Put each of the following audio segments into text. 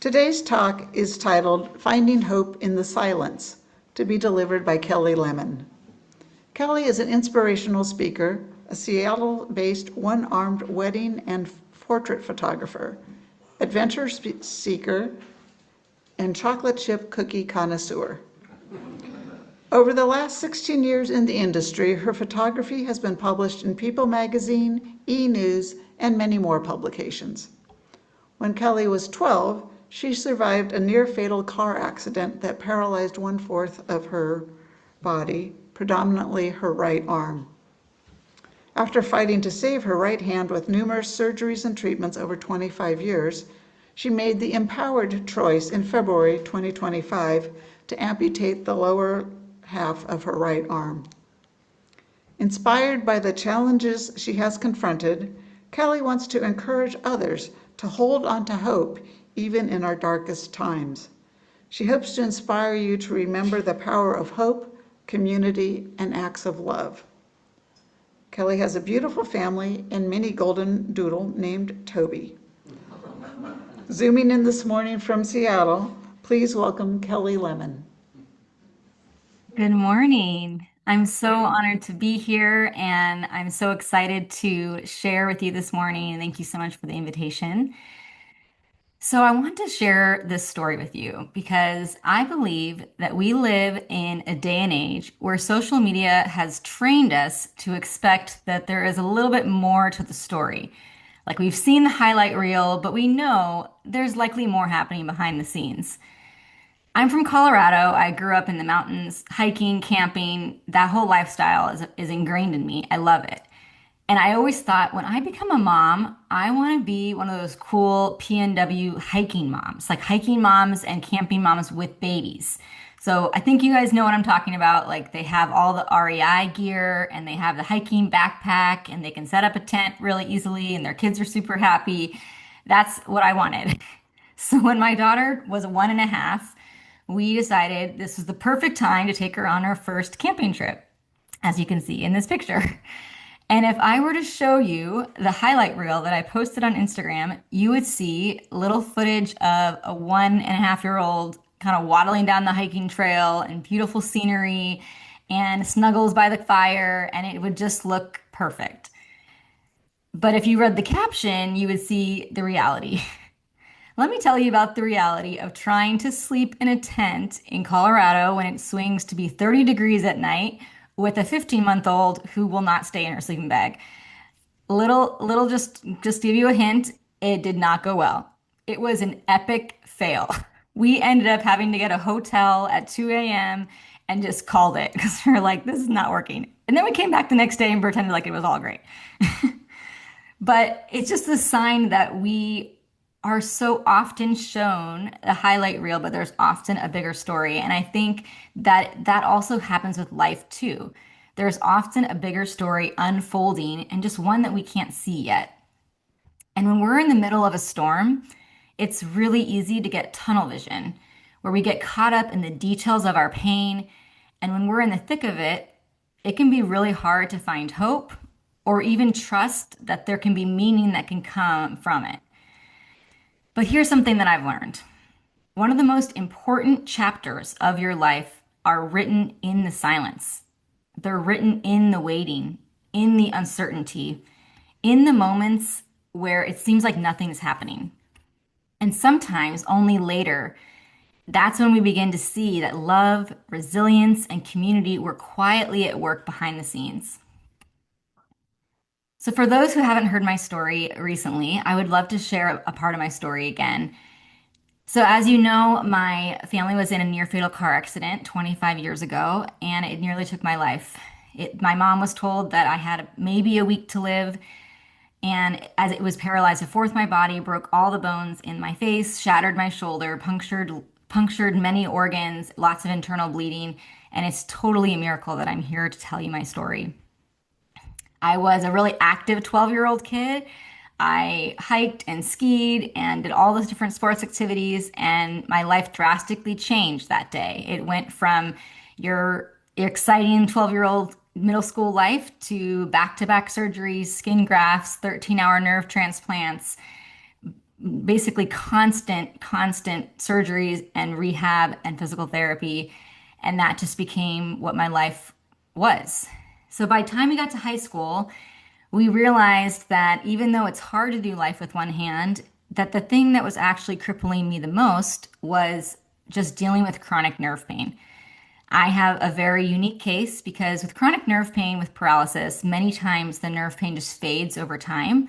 Today's talk is titled Finding Hope in the Silence, to be delivered by Kelly Lemon. Kelly is an inspirational speaker, a Seattle-based one-armed wedding and portrait photographer, adventure seeker, and chocolate chip cookie connoisseur. Over the last 16 years in the industry, her photography has been published in People magazine, E! News, and many more publications. When Kelly was 12, she survived a near-fatal car accident that paralyzed one-fourth of her body, predominantly her right arm. After fighting to save her right hand with numerous surgeries and treatments over 25 years, she made the empowered choice in February 2025 to amputate the lower half of her right arm. Inspired by the challenges she has confronted, Kelly wants to encourage others to hold on to hope even in our darkest times. She hopes to inspire you to remember the power of hope, community, and acts of love. Kelly has a beautiful family and mini golden doodle named Toby. Zooming in this morning from Seattle, please welcome Kelly Lemon. Good morning. I'm so honored to be here and I'm so excited to share with you this morning. And thank you so much for the invitation. So, I want to share this story with you because I believe that we live in a day and age where social media has trained us to expect that there is a little bit more to the story. Like we've seen the highlight reel, but we know there's likely more happening behind the scenes. I'm from Colorado. I grew up in the mountains, hiking, camping. That whole lifestyle is ingrained in me. I love it. And I always thought when I become a mom, I want to be one of those cool PNW hiking moms, like hiking moms and camping moms with babies. So I think you guys know what I'm talking about. Like they have all the REI gear and they have the hiking backpack and they can set up a tent really easily and their kids are super happy. That's what I wanted. So when my daughter was 1.5, we decided this was the perfect time to take her on our first camping trip, as you can see in this picture. And if I were to show you the highlight reel that I posted on Instagram, you would see little footage of a 1.5-year-old kind of waddling down the hiking trail and beautiful scenery and snuggles by the fire, and it would just look perfect. But if you read the caption, you would see the reality. Let me tell you about the reality of trying to sleep in a tent in Colorado when it swings to be 30 degrees at night with a 15-month-old who will not stay in her sleeping bag. Little just to give you a hint, it did not go well. It was an epic fail. We ended up having to get a hotel at 2 a.m. and just called it because we were like, this is not working. And then we came back the next day and pretended like it was all great. But it's just a sign that we are so often shown a highlight reel, but there's often a bigger story. And I think that that also happens with life too. There's often a bigger story unfolding and just one that we can't see yet. And when we're in the middle of a storm, it's really easy to get tunnel vision, where we get caught up in the details of our pain. And when we're in the thick of it, it can be really hard to find hope or even trust that there can be meaning that can come from it. But here's something that I've learned. One of the most important chapters of your life are written in the silence. They're written in the waiting, in the uncertainty, in the moments where it seems like nothing's happening. And sometimes only later, that's when we begin to see that love, resilience, and community were quietly at work behind the scenes. So, for those who haven't heard my story recently, I would love to share a part of my story again. So, as you know, my family was in a near fatal car accident 25 years ago, and it nearly took my life. My mom was told that I had maybe a week to live, and as it was paralyzed, a fourth my body, broke all the bones in my face, shattered my shoulder, punctured many organs, lots of internal bleeding, and it's totally a miracle that I'm here to tell you my story. I was a really active 12-year-old kid. I hiked and skied and did all those different sports activities, and my life drastically changed that day. It went from your exciting 12-year-old middle school life to back-to-back surgeries, skin grafts, 13-hour nerve transplants, basically constant surgeries and rehab and physical therapy. And that just became what my life was. So by the time we got to high school, we realized that even though it's hard to do life with one hand, that the thing that was actually crippling me the most was just dealing with chronic nerve pain. I have a very unique case because with chronic nerve pain with paralysis, many times the nerve pain just fades over time.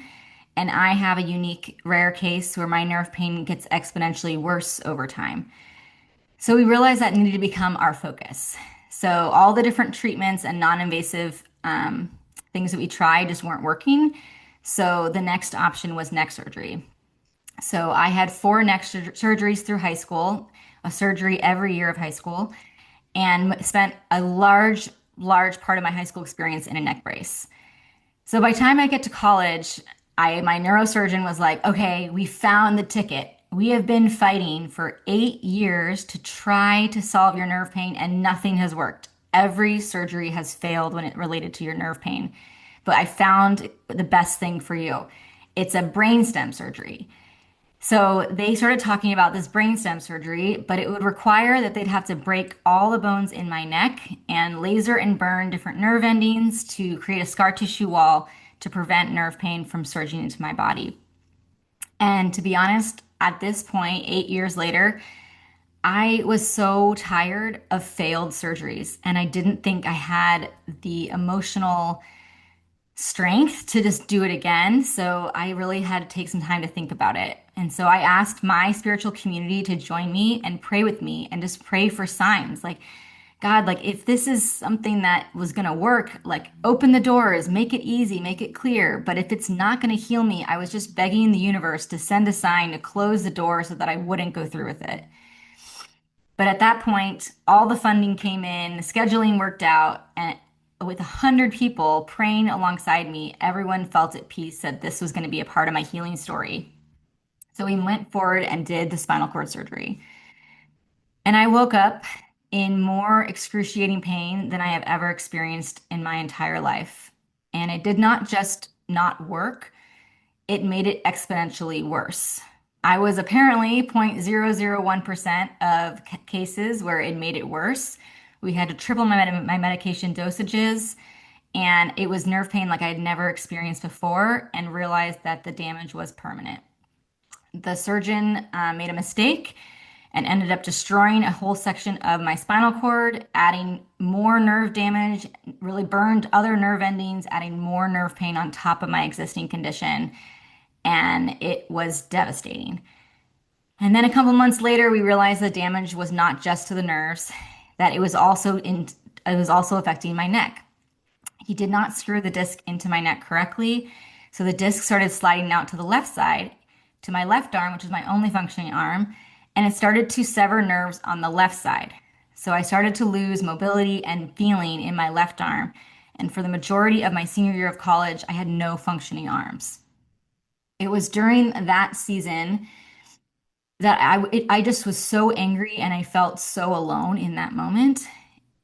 And I have a unique, rare case where my nerve pain gets exponentially worse over time. So we realized that needed to become our focus. So all the different treatments and non-invasive things that we tried just weren't working. So the next option was neck surgery. So I had four surgeries through high school, a surgery every year of high school, and spent a large part of my high school experience in a neck brace. So by the time I get to college, my neurosurgeon was like, okay, we found the ticket. We have been fighting for 8 years to try to solve your nerve pain, and nothing has worked. Every surgery has failed when it related to your nerve pain. But I found the best thing for you. It's a brainstem surgery. So they started talking about this brainstem surgery, but it would require that they'd have to break all the bones in my neck and laser and burn different nerve endings to create a scar tissue wall to prevent nerve pain from surging into my body. And to be honest, at this point, 8 years later, I was so tired of failed surgeries, and I didn't think I had the emotional strength to just do it again. So I really had to take some time to think about it. And so I asked my spiritual community to join me and pray with me and just pray for signs. Like, God, like if this is something that was going to work, like open the doors, make it easy, make it clear. But if it's not going to heal me, I was just begging the universe to send a sign to close the door so that I wouldn't go through with it. But at that point, all the funding came in, the scheduling worked out, and with 100 people praying alongside me, everyone felt at peace that this was going to be a part of my healing story. So we went forward and did the spinal cord surgery. And I woke up in more excruciating pain than I have ever experienced in my entire life. And it did not just not work, it made it exponentially worse. I was apparently 0.001% of cases where it made it worse. We had to triple my medication dosages, and it was nerve pain like I had never experienced before, and realized that the damage was permanent. The surgeon made a mistake and ended up destroying a whole section of my spinal cord, adding more nerve damage, really burned other nerve endings, adding more nerve pain on top of my existing condition. And it was devastating. And then a couple months later, we realized the damage was not just to the nerves, that it was also affecting my neck. He did not screw the disc into my neck correctly, so the disc started sliding out to the left side, to my left arm, which is my only functioning arm, and it started to sever nerves on the left side. So I started to lose mobility and feeling in my left arm, and for the majority of my senior year of college, I had no functioning arms. It was during that season that I just was so angry and I felt so alone in that moment.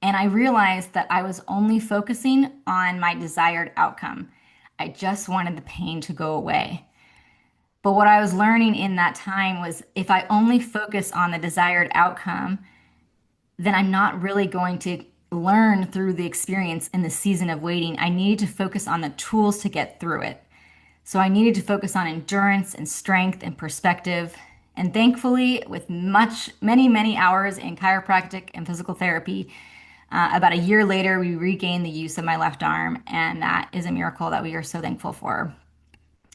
And I realized that I was only focusing on my desired outcome. I just wanted the pain to go away. But what I was learning in that time was if I only focus on the desired outcome, then I'm not really going to learn through the experience in the season of waiting. I needed to focus on the tools to get through it. So I needed to focus on endurance and strength and perspective. And thankfully, with many hours in chiropractic and physical therapy, about a year later, we regained the use of my left arm, and that is a miracle that we are so thankful for.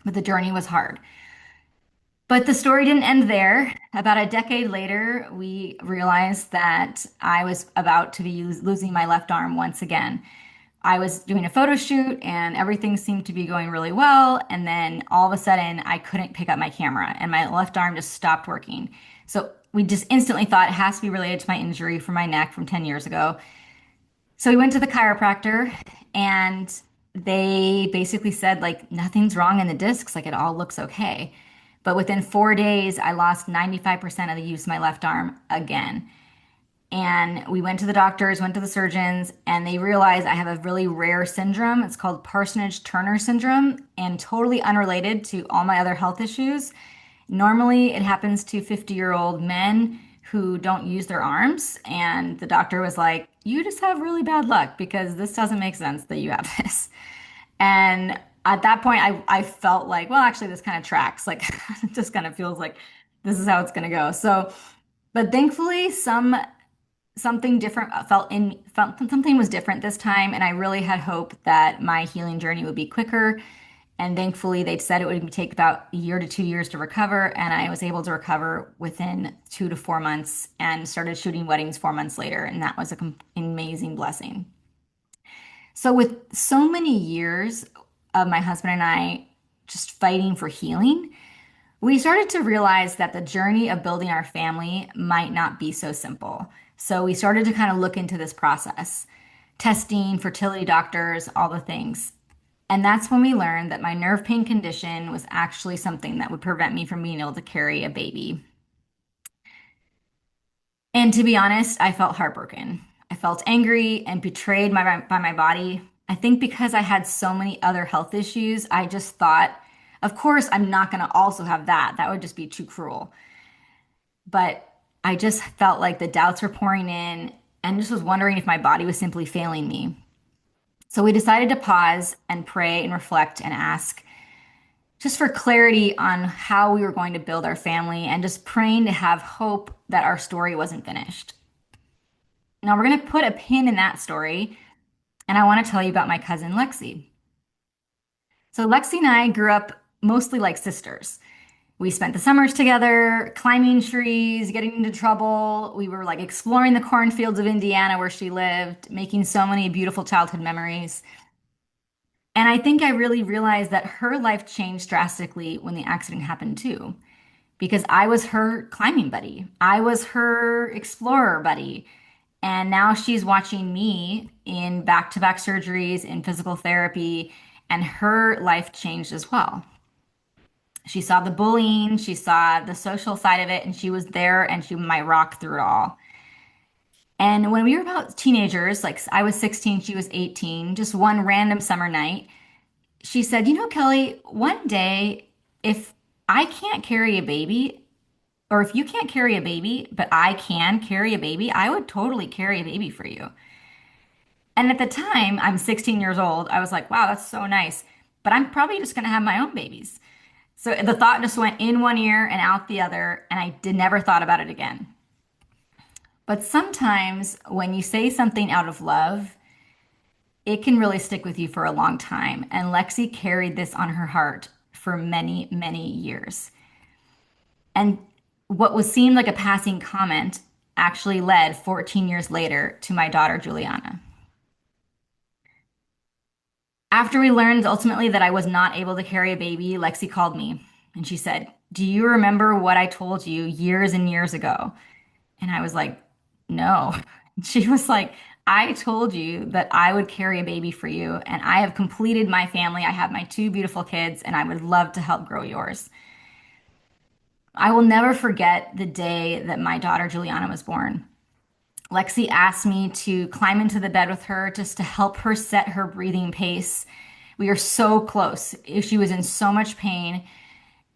But the journey was hard. But the story didn't end there. About a decade later, we realized that I was about to be losing my left arm once again. I was doing a photo shoot and everything seemed to be going really well. And then all of a sudden, I couldn't pick up my camera and my left arm just stopped working. So we just instantly thought it has to be related to my injury from my neck from 10 years ago. So we went to the chiropractor and they basically said, like, nothing's wrong in the discs, like, it all looks okay. But within 4 days, I lost 95% of the use of my left arm again. And we went to the doctors, went to the surgeons, and they realized I have a really rare syndrome. It's called Parsonage-Turner syndrome, and totally unrelated to all my other health issues. Normally, it happens to 50-year-old men who don't use their arms. And the doctor was like, you just have really bad luck because this doesn't make sense that you have this. And at that point, I felt like, well, actually, this kind of tracks. Like, it just kind of feels like this is how it's going to go. So, but thankfully, something different felt something was different this time, and I really had hope that my healing journey would be quicker. And thankfully, they said it would take about a year to 2 years to recover, and I was able to recover within 2 to 4 months and started shooting weddings 4 months later, and that was an amazing blessing. So, with so many years of my husband and I just fighting for healing, we started to realize that the journey of building our family might not be so simple. So, we started to kind of look into this process, testing, fertility doctors, all the things. And that's when we learned that my nerve pain condition was actually something that would prevent me from being able to carry a baby. And to be honest, I felt heartbroken. I felt angry and betrayed by my body. I think because I had so many other health issues, I just thought, of course, I'm not going to also have that. That would just be too cruel. But I just felt like the doubts were pouring in and just was wondering if my body was simply failing me. So we decided to pause and pray and reflect and ask just for clarity on how we were going to build our family and just praying to have hope that our story wasn't finished. Now we're going to put a pin in that story, and I want to tell you about my cousin Lexi. So Lexi and I grew up mostly like sisters. We spent the summers together, climbing trees, getting into trouble. We were like exploring the cornfields of Indiana where she lived, making so many beautiful childhood memories. And I think I really realized that her life changed drastically when the accident happened too, because I was her climbing buddy. I was her explorer buddy. And now she's watching me in back-to-back surgeries, in physical therapy, and her life changed as well. She saw the bullying, she saw the social side of it, and she was there and she was my rock through it all. And when we were about teenagers, like I was 16, she was 18, just one random summer night, she said, you know, Kelly, one day, if I can't carry a baby, or if you can't carry a baby, but I can carry a baby, I would totally carry a baby for you. And at the time, I'm 16 years old. I was like, wow, that's so nice. But I'm probably just going to have my own babies. So the thought just went in one ear and out the other, and I did never thought about it again. But sometimes when you say something out of love, it can really stick with you for a long time. And Lexi carried this on her heart for many, many years. And what was seemed like a passing comment actually led 14 years later to my daughter, Juliana. After we learned ultimately that I was not able to carry a baby, Lexi called me and she said, do you remember what I told you years and years ago? And I was like, no. She was like, I told you that I would carry a baby for you, and I have completed my family. I have my two beautiful kids, and I would love to help grow yours. I will never forget the day that my daughter Juliana was born. Lexi asked me to climb into the bed with her just to help her set her breathing pace. We were so close. She was in so much pain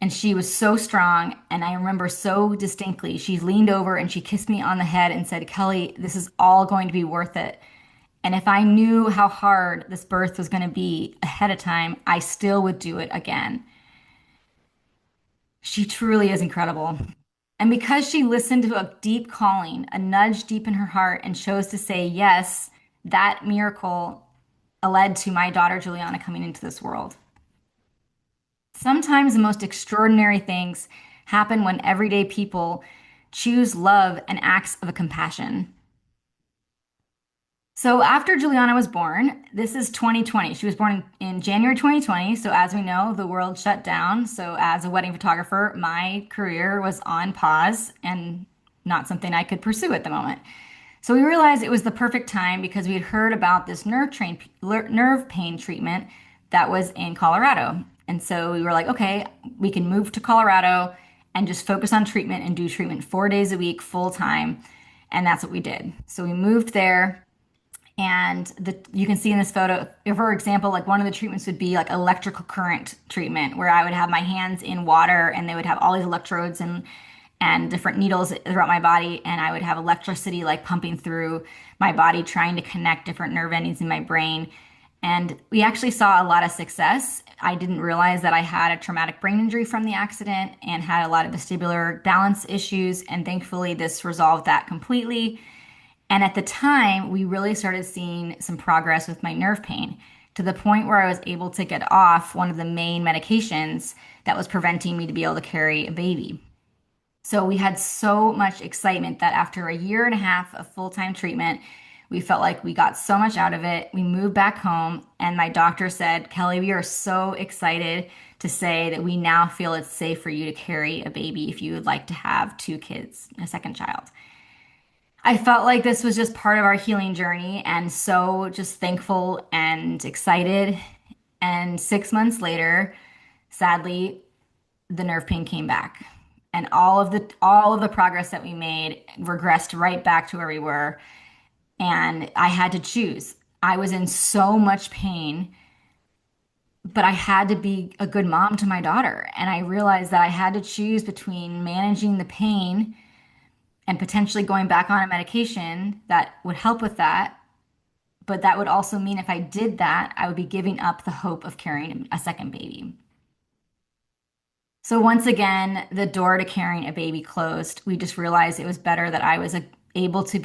and she was so strong. And I remember so distinctly, she leaned over and she kissed me on the head and said, Kelly, this is all going to be worth it. And if I knew how hard this birth was going to be ahead of time, I still would do it again. She truly is incredible. And because she listened to a deep calling, a nudge deep in her heart, and chose to say yes, that miracle led to my daughter Juliana coming into this world. Sometimes the most extraordinary things happen when everyday people choose love and acts of compassion. So after Juliana was born, this is 2020. She was born in January 2020. So as we know, the world shut down. So as a wedding photographer, my career was on pause and not something I could pursue at the moment. So we realized it was the perfect time because we had heard about this nerve pain treatment that was in Colorado. And so we were like, okay, we can move to Colorado and just focus on treatment and do treatment 4 days a week, full time. And that's what we did. So we moved there And you can see in this photo, for example, like one of the treatments would be like electrical current treatment, where I would have my hands in water and they would have all these electrodes and different needles throughout my body, and I would have electricity like pumping through my body, trying to connect different nerve endings in my brain. And we actually saw a lot of success. I didn't realize that I had a traumatic brain injury from the accident and had a lot of vestibular balance issues. And thankfully, this resolved that completely. And at the time, we really started seeing some progress with my nerve pain to the point where I was able to get off one of the main medications that was preventing me to be able to carry a baby. So we had so much excitement that after a year and a half of full-time treatment, we felt like we got so much out of it. We moved back home, and my doctor said, Kelly, we are so excited to say that we now feel it's safe for you to carry a baby if you would like to have two kids, a second child. I felt like this was just part of our healing journey and so just thankful and excited. And 6 months later, sadly, the nerve pain came back. And all of the progress that we made regressed right back to where we were. And I had to choose. I was in so much pain, but I had to be a good mom to my daughter. And I realized that I had to choose between managing the pain and potentially going back on a medication that would help with that. But that would also mean if I did that, I would be giving up the hope of carrying a second baby. So once again, the door to carrying a baby closed. We just realized it was better that I was able to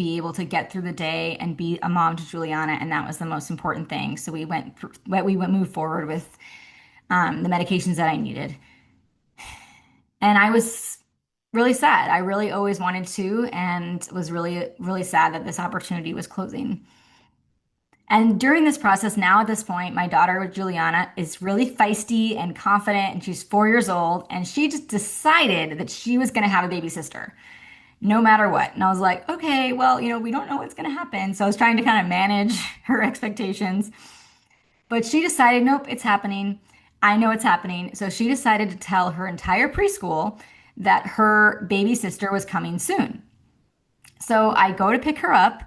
get through the day and be a mom to Juliana, and that was the most important thing. So we went move forward with the medications that I needed, and I was really sad. I really always wanted to, and was really really sad that this opportunity was closing. And during this process, now at this point, my daughter, Juliana, is really feisty and confident, and she's 4 years old. And she just decided that she was going to have a baby sister no matter what. And I was like, okay, well, we don't know what's going to happen. So I was trying to kind of manage her expectations. But she decided, nope, it's happening. I know it's happening. So she decided to tell her entire preschool that her baby sister was coming soon. So I go to pick her up,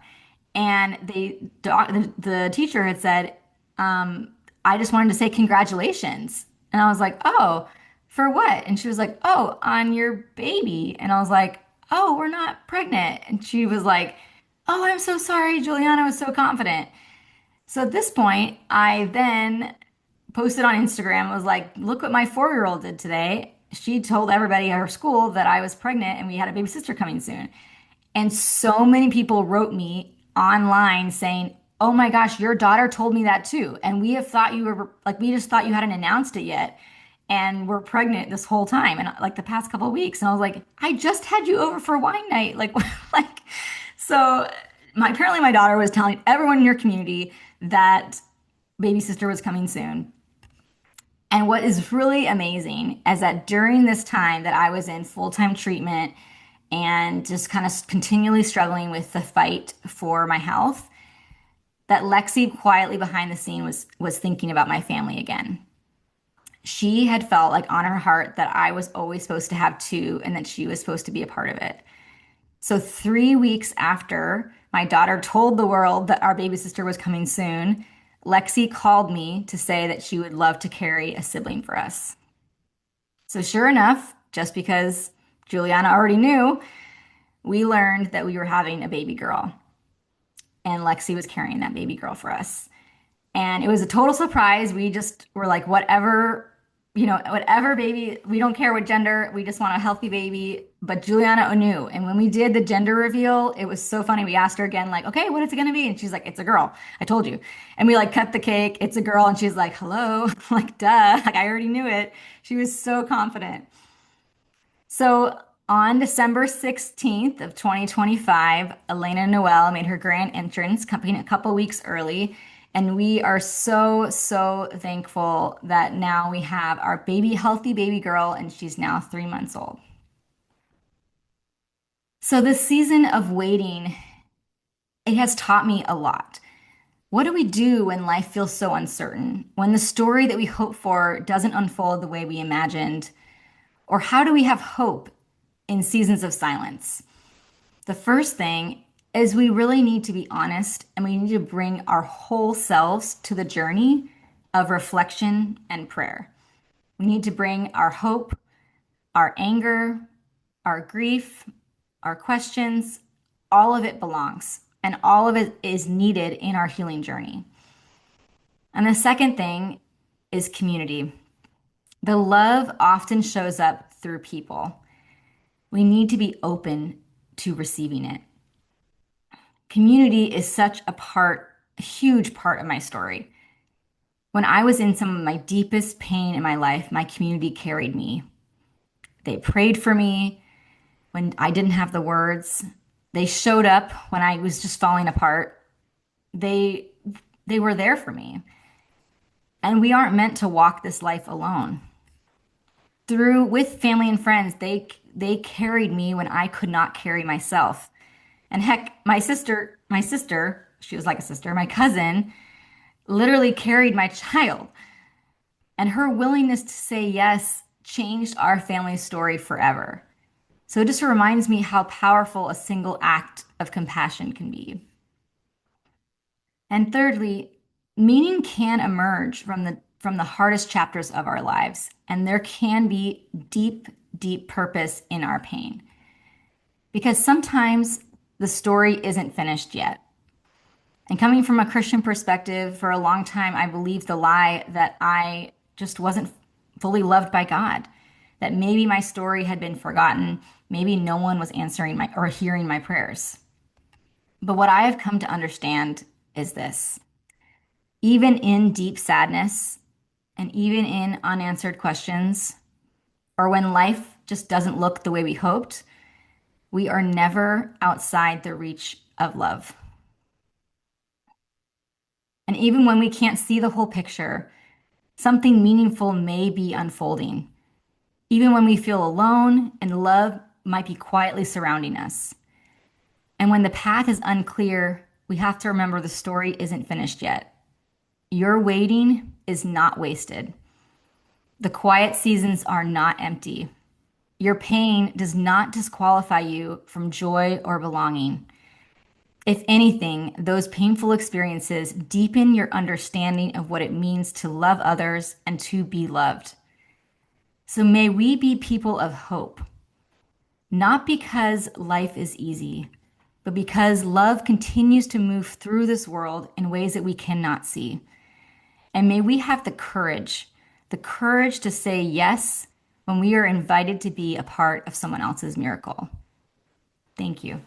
and the teacher had said, I just wanted to say congratulations. And I was like, oh, for what? And she was like, oh, on your baby. And I was like, oh, we're not pregnant. And she was like, oh, I'm so sorry. Juliana was so confident. So at this point, I then posted on Instagram, was like, look what my 4 year old did today. She told everybody at her school that I was pregnant and we had a baby sister coming soon. And so many people wrote me online saying, oh my gosh, your daughter told me that too. And we have thought you were like, we just thought you hadn't announced it yet. And we're pregnant this whole time. And like the past couple of weeks. And I was like, I just had you over for wine night. Like, like, so apparently my daughter was telling everyone in your community that baby sister was coming soon. And what is really amazing is that during this time that I was in full-time treatment and just kind of continually struggling with the fight for my health, that Lexi quietly behind the scene was thinking about my family again. She had felt like on her heart that I was always supposed to have two and that she was supposed to be a part of it. So 3 weeks after my daughter told the world that our baby sister was coming soon, Lexi called me to say that she would love to carry a sibling for us. So sure enough, just because Juliana already knew, we learned that we were having a baby girl, and Lexi was carrying that baby girl for us. And it was a total surprise. We just were like, whatever, whatever baby, we don't care what gender, we just want a healthy baby. But Juliana knew. And when we did the gender reveal, it was so funny. We asked her again, like, okay, what is it going to be? And she's like, it's a girl. I told you. And we like cut the cake. It's a girl. And she's like, hello. Like, duh. Like, I already knew it. She was so confident. So on December 16th of 2025, Elena Noel made her grand entrance, coming a couple weeks early. And we are so, so thankful that now we have our baby, healthy baby girl, and she's now 3 months old. So this season of waiting, it has taught me a lot. What do we do when life feels so uncertain? When the story that we hope for doesn't unfold the way we imagined? Or how do we have hope in seasons of silence? The first thing is we really need to be honest and we need to bring our whole selves to the journey of reflection and prayer. We need to bring our hope, our anger, our grief, our questions, all of it belongs and all of it is needed in our healing journey. And the second thing is community. The love often shows up through people. We need to be open to receiving it. Community is such a huge part of my story. When I was in some of my deepest pain in my life, my community carried me. They prayed for me when I didn't have the words. They showed up when I was just falling apart. They they were there for me. And we aren't meant to walk this life alone. Through with family and friends, they carried me when I could not carry myself. And heck, my sister, she was like a sister, my cousin literally carried my child. And her willingness to say yes changed our family story forever. So it just reminds me how powerful a single act of compassion can be. And thirdly, meaning can emerge from the hardest chapters of our lives, and there can be deep, deep purpose in our pain. Because sometimes the story isn't finished yet. And coming from a Christian perspective, for a long time, I believed the lie that I just wasn't fully loved by God, that maybe my story had been forgotten, maybe no one was answering my or hearing my prayers. But what I have come to understand is this: even in deep sadness and even in unanswered questions, or when life just doesn't look the way we hoped, we are never outside the reach of love. And even when we can't see the whole picture, something meaningful may be unfolding. Even when we feel alone and love might be quietly surrounding us. And when the path is unclear, we have to remember the story isn't finished yet. Your waiting is not wasted. The quiet seasons are not empty. Your pain does not disqualify you from joy or belonging. If anything, those painful experiences deepen your understanding of what it means to love others and to be loved. So may we be people of hope, not because life is easy, but because love continues to move through this world in ways that we cannot see. And may we have the courage to say yes when we are invited to be a part of someone else's miracle. Thank you.